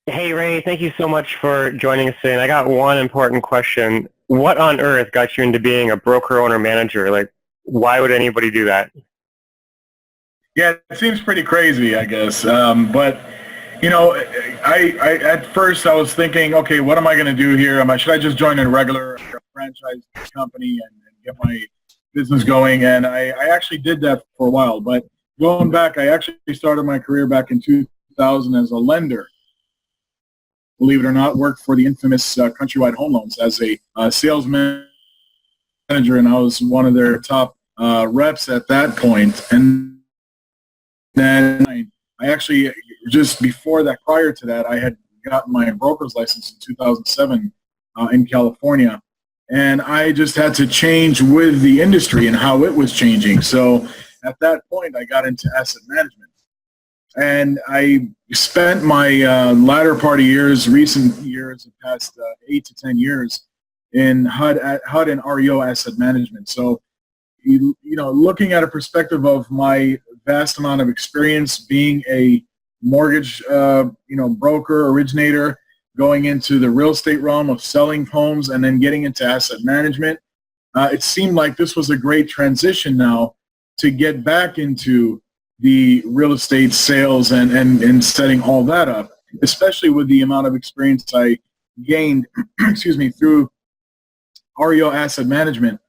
Hey Ray, thank you so much for joining us today. And I got one important question. What on earth got you into being a broker owner manager? Like, why would anybody do that? Yeah, it seems pretty crazy, I guess. But you know, I at first I was thinking, okay, what am I going to do here? Should I just join a regular franchise company and get my business going? And I actually did that for a while. But going back, I actually started my career back in 2000 as a lender. Believe it or not, worked for the infamous Countrywide Home Loans as a sales manager, and I was one of their top reps at that point. And then I actually, just before that, prior to that, I had gotten my broker's license in 2007 in California. And I just had to change with the industry and how it was changing. So at that point, I got into asset management. And I spent my latter part of years, recent years, the past 8 to 10 years in HUD and REO asset management. So, looking at a perspective of my vast amount of experience being a mortgage, broker, originator, going into the real estate realm of selling homes and then getting into asset management, it seemed like this was a great transition now to get back into the real estate sales and setting all that up, especially with the amount of experience I gained, through REO asset management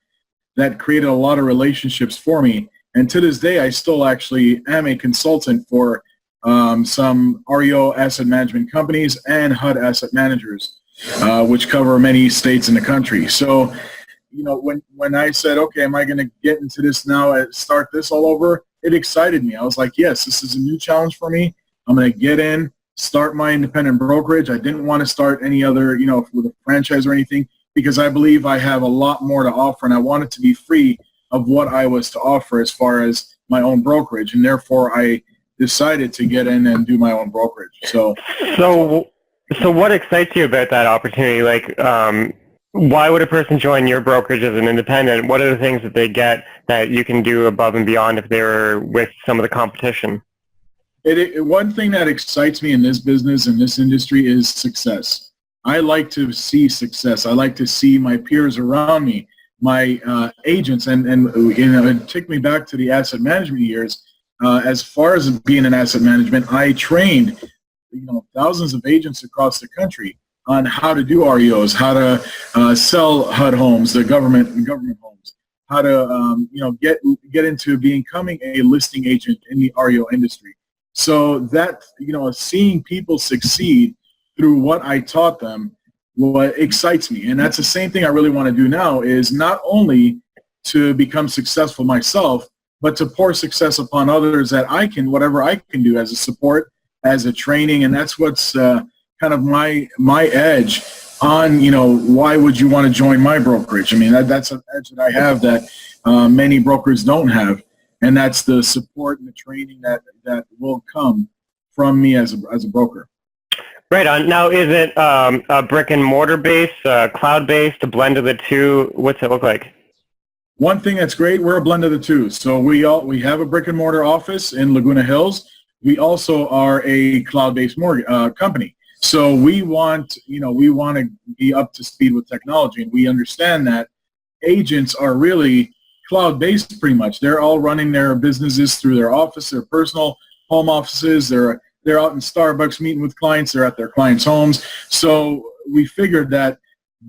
that created a lot of relationships for me. And to this day, I still actually am a consultant for some REO asset management companies and HUD asset managers, which cover many states in the country. So, when I said, okay, am I going to get into this now and start this all over? It excited me. I was like, yes, this is a new challenge for me. I'm going to get in, start my independent brokerage. I didn't want to start any other, with a franchise or anything, because I believe I have a lot more to offer, and I wanted to be free of what I was to offer as far as my own brokerage. And therefore, I decided to get in and do my own brokerage. So, so what excites you about that opportunity? Like, why would a person join your brokerage as an independent? What are the things that they get that you can do above and beyond if they were with some of the competition? One thing that excites me in this business, in this industry, is success. I like to see success. I like to see my peers around me, my agents, and it took me back to the asset management years. As far as being in asset management, I trained thousands of agents across the country on how to do REOs, how to sell HUD homes, the government homes, how to get into becoming a listing agent in the REO industry. So that seeing people succeed through what I taught them, what excites me, and that's the same thing I really want to do now, is not only to become successful myself, but to pour success upon others, that I can, whatever I can do as a support, as a training. And that's what's kind of my edge on, why would you want to join my brokerage? I mean, that's an edge that I have that many brokers don't have. And that's the support and the training that will come from me as a broker. Right on. Now, is it a brick and mortar based, cloud based, a blend of the two? What's it look like? One thing that's great, we're a blend of the two. So we have a brick and mortar office in Laguna Hills. We also are a cloud-based company. So we want to be up to speed with technology, and we understand that agents are really cloud-based pretty much. They're all running their businesses through their office, their personal home offices. They're out in Starbucks meeting with clients. They're at their clients' homes. So we figured that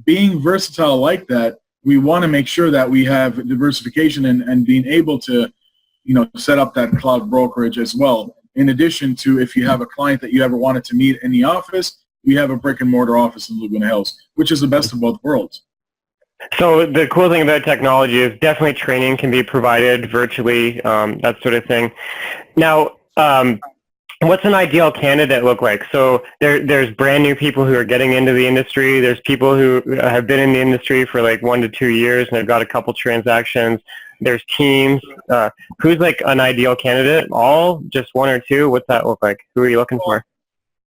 being versatile like that, we want to make sure that we have diversification and being able to, set up that cloud brokerage as well. In addition to, if you have a client that you ever wanted to meet in the office, we have a brick and mortar office in Laguna Hills, which is the best of both worlds. So the cool thing about technology is definitely training can be provided virtually, that sort of thing. Now, what's an ideal candidate look like? So there's brand new people who are getting into the industry. There's people who have been in the industry for like 1 to 2 years and have got a couple transactions. There's teams. Who's like an ideal candidate? All? Just 1 or 2? What's that look like? Who are you looking for?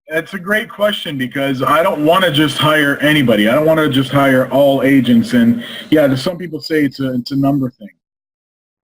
It's a great question, because I don't want to just hire anybody. I don't want to just hire all agents. And yeah, some people say it's a number thing.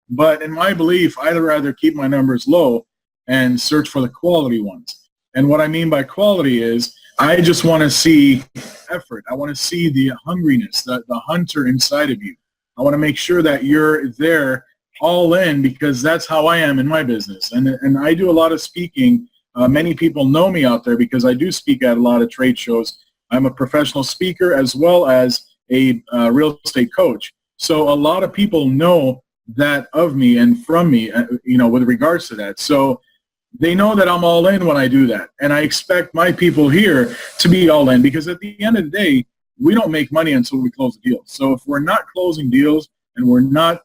But in my belief, I'd rather keep my numbers low and search for the quality ones. And what I mean by quality is I just want to see effort. I want to see the hungriness, the hunter inside of you. I want to make sure that you're there all in, because that's how I am in my business. And I do a lot of speaking. Many people know me out there because I do speak at a lot of trade shows. I'm a professional speaker as well as a real estate coach. So a lot of people know that of me and from me, with regards to that. So they know that I'm all in when I do that. And I expect my people here to be all in, because at the end of the day, we don't make money until we close the deal. So if we're not closing deals and we're not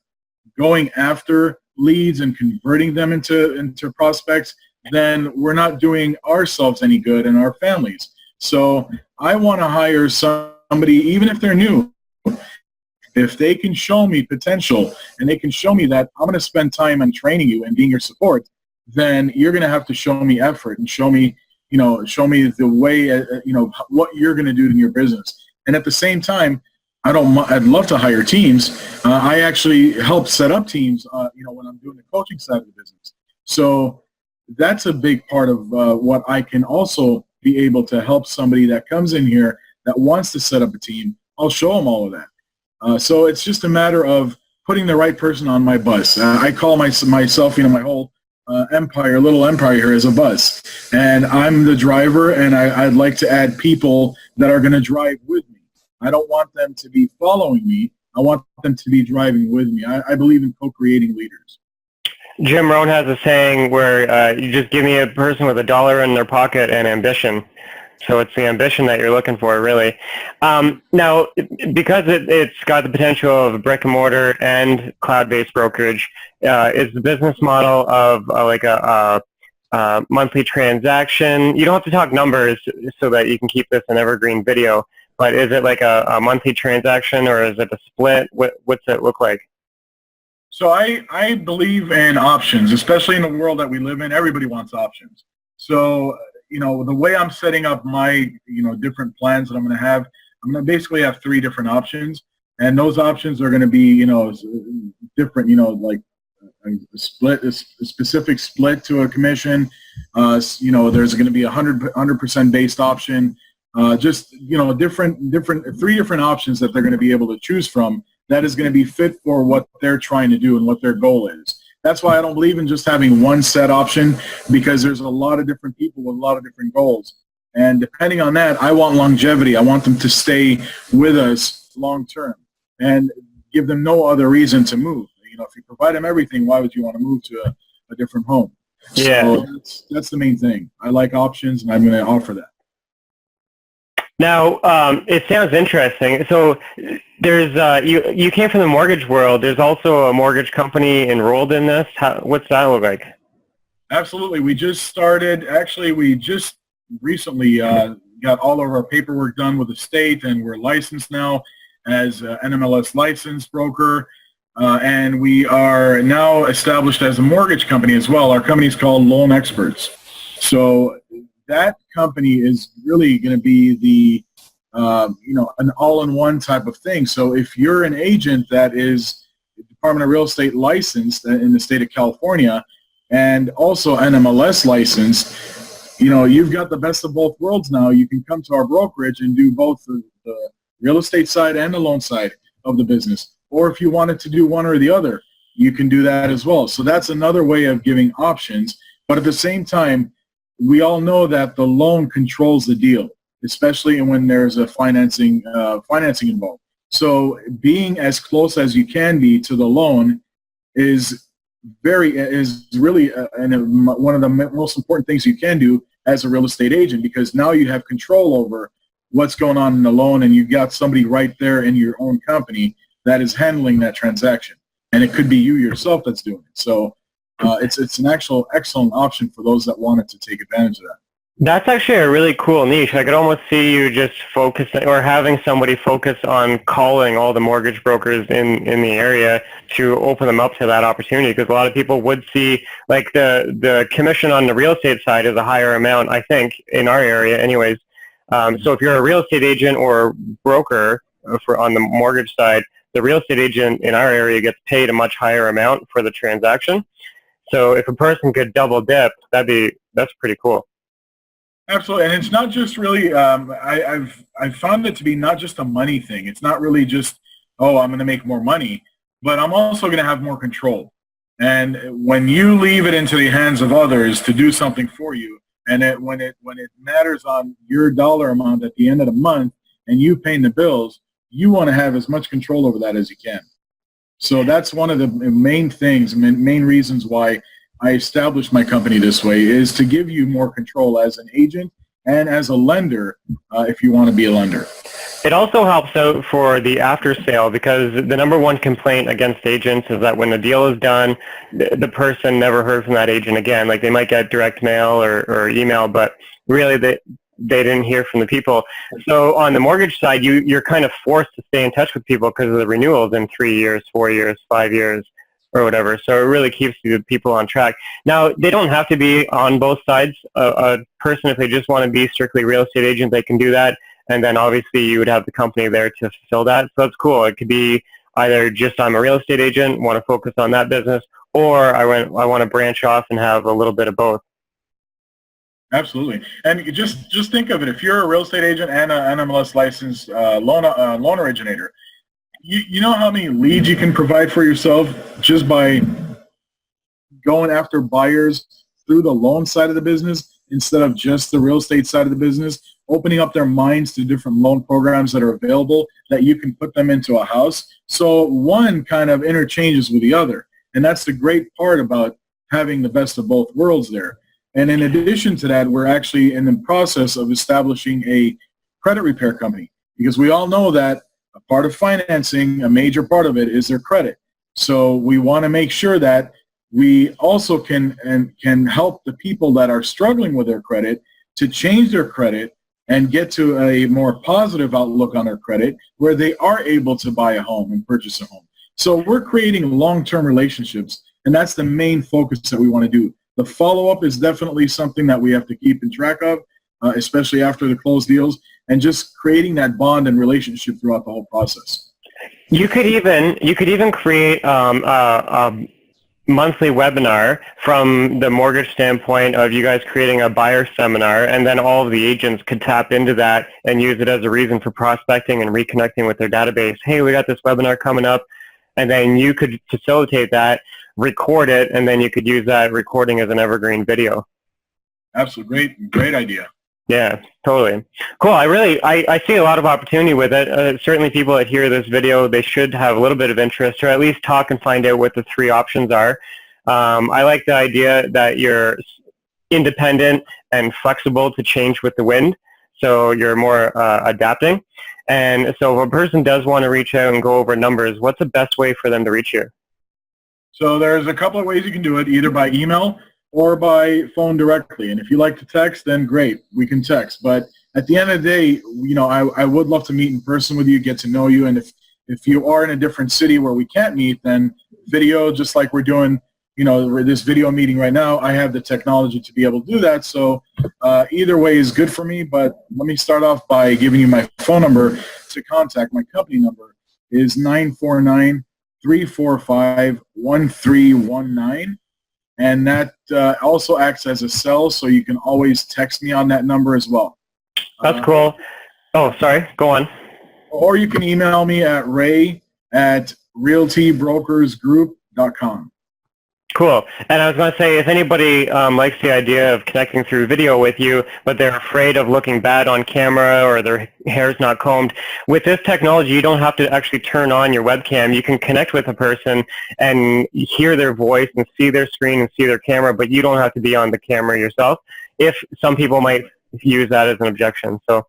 going after leads and converting them into prospects, then we're not doing ourselves any good and our families. So I want to hire somebody, even if they're new, if they can show me potential and they can show me that I'm going to spend time on training you and being your support, then you're going to have to show me effort and show me the way, what you're going to do in your business. And at the same time, I'd love to hire teams. I actually help set up teams, when I'm doing the coaching side of the business. So that's a big part of what I can also be able to help somebody that comes in here that wants to set up a team. I'll show them all of that. So it's just a matter of putting the right person on my bus. I call myself, my whole little empire here is a bus. And I'm the driver, and I'd like to add people that are going to drive with me. I don't want them to be following me. I want them to be driving with me. I believe in co-creating leaders. Jim Rohn has a saying where you just give me a person with $1 in their pocket and ambition. So it's the ambition that you're looking for, really. Now, because it's got the potential of a brick and mortar and cloud-based brokerage, is the business model of like a monthly transaction? You don't have to talk numbers so that you can keep this an evergreen video, but is it like a monthly transaction, or is it a split? What's it look like? So I believe in options, especially in the world that we live in. Everybody wants options. So, the way I'm setting up my, different plans that I'm going to basically have 3 different options. And those options are going to be, different, like a specific split to a commission. There's going to be a 100% based option. Different 3 different options that they're going to be able to choose from that is going to be fit for what they're trying to do and what their goal is. That's why I don't believe in just having one set option, because there's a lot of different people with a lot of different goals. And depending on that, I want longevity. I want them to stay with us long term and give them no other reason to move. If you provide them everything, why would you want to move to a different home? Yeah. So that's the main thing. I like options, and I'm going to offer that. Now, it sounds interesting. So there's you came from the mortgage world. There's also a mortgage company enrolled in this. What's that look like? Absolutely. We just started. Actually, we just recently got all of our paperwork done with the state, and we're licensed now as an NMLS licensed broker. And we are now established as a mortgage company as well. Our company is called Loan Experts. So that company is really going to be the, an all-in-one type of thing. So if you're an agent that is Department of Real Estate licensed in the state of California and also NMLS licensed, you've got the best of both worlds now. You can come to our brokerage and do both the real estate side and the loan side of the business. Or if you wanted to do one or the other, you can do that as well. So that's another way of giving options. But at the same time, we all know that the loan controls the deal, especially when there's a financing involved. So being as close as you can be to the loan is really one of the most important things you can do as a real estate agent, because now you have control over what's going on in the loan, and you've got somebody right there in your own company that is handling that transaction, and it could be you yourself that's doing it. So it's an actual excellent option for those that wanted to take advantage of that. That's actually a really cool niche. I could almost see you just focusing or having somebody focus on calling all the mortgage brokers in the area to open them up to that opportunity, because a lot of people would see, like, the commission on the real estate side is a higher amount, I think, in our area anyways. So if you're a real estate agent or broker on the mortgage side, the real estate agent in our area gets paid a much higher amount for the transaction. So if a person could double dip, that's pretty cool. Absolutely, and it's not just really. I've found it to be not just a money thing. It's not really just, oh, I'm going to make more money, but I'm also going to have more control. And when you leave it into the hands of others to do something for you, and when it matters on your dollar amount at the end of the month, and you paying the bills, you want to have as much control over that as you can. So that's one of the main things, main reasons why I established my company this way, is to give you more control as an agent and as a lender, if you want to be a lender. It also helps out for the after sale, because the number one complaint against agents is that when the deal is done, the person never heard from that agent again. Like, they might get direct mail or email, but really they didn't hear from the people. So on the mortgage side, you're kind of forced to stay in touch with people because of the renewals in 3 years, 4 years, 5 years, or whatever. So it really keeps the people on track. Now, they don't have to be on both sides. A person, if they just want to be strictly real estate agent, they can do that. And then obviously you would have the company there to fulfill that. So that's cool. It could be either just I'm a real estate agent, want to focus on that business, or I want to branch off and have a little bit of both. Absolutely. And you just think of it. If you're a real estate agent and an MLS licensed loan originator, you know how many leads you can provide for yourself just by going after buyers through the loan side of the business instead of just the real estate side of the business, opening up their minds to different loan programs that are available that you can put them into a house. So one kind of interchanges with the other. And that's the great part about having the best of both worlds there. And in addition to that, we're actually in the process of establishing a credit repair company, because we all know that a part of financing, a major part of it, is their credit. So we want to make sure that we also can help the people that are struggling with their credit to change their credit and get to a more positive outlook on their credit, where they are able to buy a home and purchase a home. So we're creating long-term relationships, and that's the main focus that we want to do. The follow-up is definitely something that we have to keep in track of, especially after the closed deals, and just creating that bond and relationship throughout the whole process. You could even create a monthly webinar from the mortgage standpoint of you guys creating a buyer seminar, and then all of the agents could tap into that and use it as a reason for prospecting and reconnecting with their database. Hey, we got this webinar coming up, and then you could facilitate that, record it, and then you could use that recording as an evergreen video. Absolutely. Great idea. Yeah, totally. Cool. I see a lot of opportunity with it. Certainly people that hear this video, they should have a little bit of interest, or at least talk and find out what the three options are. I like the idea that you're independent and flexible to change with the wind, so you're more adapting. And so if a person does want to reach out and go over numbers, what's the best way for them to reach you? So there's a couple of ways you can do it, either by email or by phone directly. And if you like to text, then great, we can text. But at the end of the day, you know, I would love to meet in person with you, get to know you. And if you are in a different city where we can't meet, then video, just like we're doing, you know, this video meeting right now, I have the technology to be able to do that. So either way is good for me. But let me start off by giving you my phone number to contact. My company number is 949-345-1319. And that also acts as a cell, so you can always text me on that number as well. That's cool. Oh, sorry. Go on. Or you can email me at ray@realtybrokersgroup.com. Cool. And I was going to say, if anybody likes the idea of connecting through video with you, but they're afraid of looking bad on camera or their hair's not combed, with this technology, you don't have to actually turn on your webcam. You can connect with a person and hear their voice and see their screen and see their camera, but you don't have to be on the camera yourself, if some people might use that as an objection. So,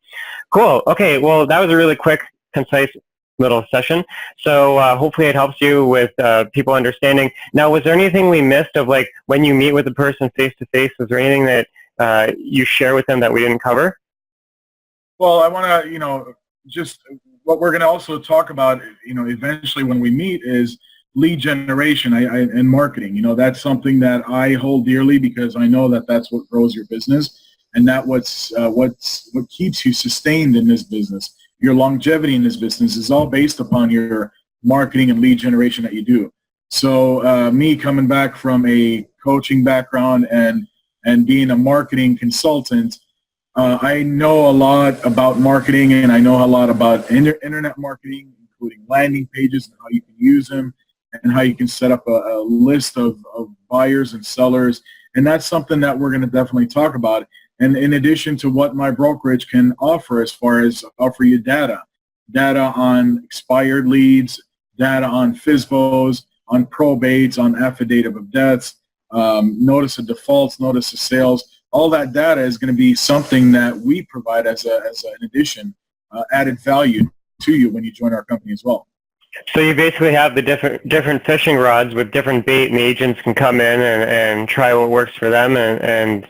cool. Okay, well, that was a really quick, concise little session. So hopefully it helps you with people understanding. Now, was there anything we missed of, like, when you meet with a person face-to-face, was there anything that you share with them that we didn't cover? Well, I want to, you know, just what we're going to also talk about, you know, eventually when we meet is lead generation and marketing. You know, that's something that I hold dearly, because I know that that's what grows your business, and that what keeps you sustained in this business. Your longevity in this business is all based upon your marketing and lead generation that you do. So me coming back from a coaching background and being a marketing consultant, I know a lot about marketing, and I know a lot about internet marketing, including landing pages and how you can use them, and how you can set up a list of buyers and sellers. And that's something that we're going to definitely talk about. And in addition to what my brokerage can offer, as far as offer you data on expired leads, data on FSBOs, on probates, on affidavit of deaths, notice of defaults, notice of sales. All that data is going to be something that we provide as an addition, added value to you when you join our company as well. So you basically have the different fishing rods with different bait, and the agents can come in and try what works for them, and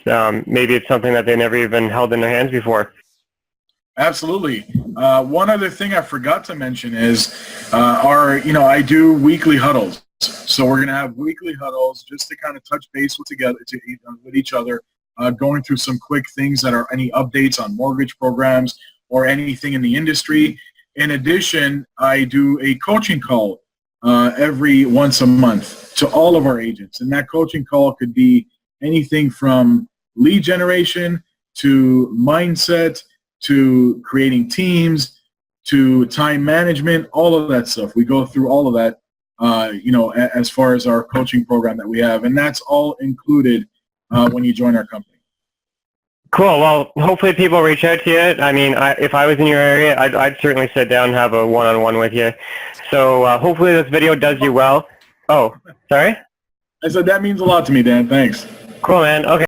maybe it's something that they never even held in their hands before. Absolutely. One other thing I forgot to mention is I do weekly huddles. So we're going to have weekly huddles just to kind of touch base with each other, going through some quick things that are any updates on mortgage programs or anything in the industry. In addition, I do a coaching call every once a month to all of our agents. And that coaching call could be anything from lead generation to mindset to creating teams to time management, all of that stuff. We go through all of that, as far as our coaching program that we have. And that's all included when you join our company. Cool. Well, hopefully people reach out to you. I mean, if I was in your area, I'd certainly sit down and have a one-on-one with you. So hopefully this video does you well. Oh, sorry? I said that means a lot to me, Dan. Thanks. Cool, man. Okay.